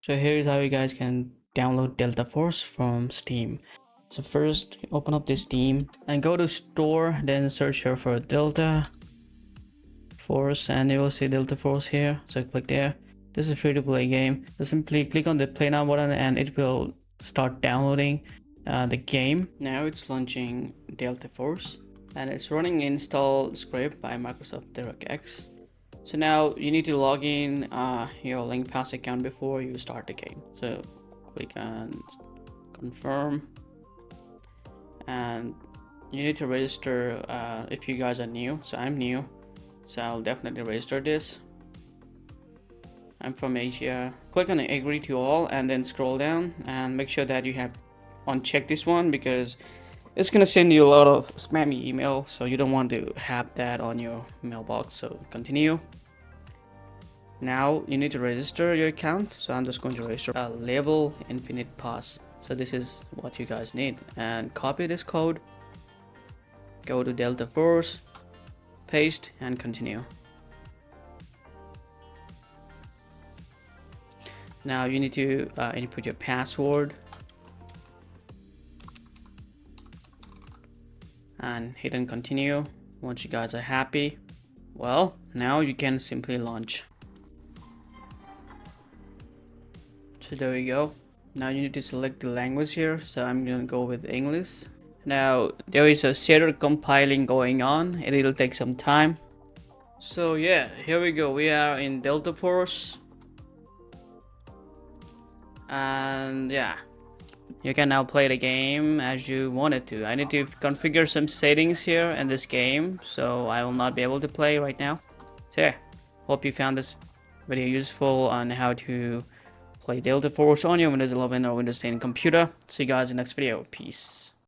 So here's how you guys can download Delta Force from Steam. So first open up this Steam and go to store, then search here for Delta Force and you will see Delta Force here. So click there. This is a free to play game. So simply click on the play now button and it will start downloading the game. Now it's launching Delta Force and it's running install script by Microsoft directx. So now you need to log in your link pass account before you start the game. So click on confirm and you need to register if you guys are new. So I'm new, so I'll definitely register this. I'm from Asia. Click on agree to all and then scroll down and make sure that you have unchecked this one because it's gonna send you a lot of spammy email, so you don't want to have that on your mailbox. So continue. Now you need to register your account, so I'm just going to register a label infinite pass. So this is what you guys need, and copy this code, go to Delta Force, paste and continue. Now you need to input your password and hit and continue. Once you guys are happy, well, now you can simply launch. So there you go. Now you need to select the language here, so I'm gonna go with English. Now there is a shader compiling going on, it'll take some time. So yeah, here we go, we are in Delta Force and yeah, you can now play the game as you wanted to. I need to configure some settings here in this game, so I will not be able to play right now. So yeah, hope you found this video useful on how to play Delta Force on your Windows 11 or Windows 10 computer. See you guys in the next video. Peace.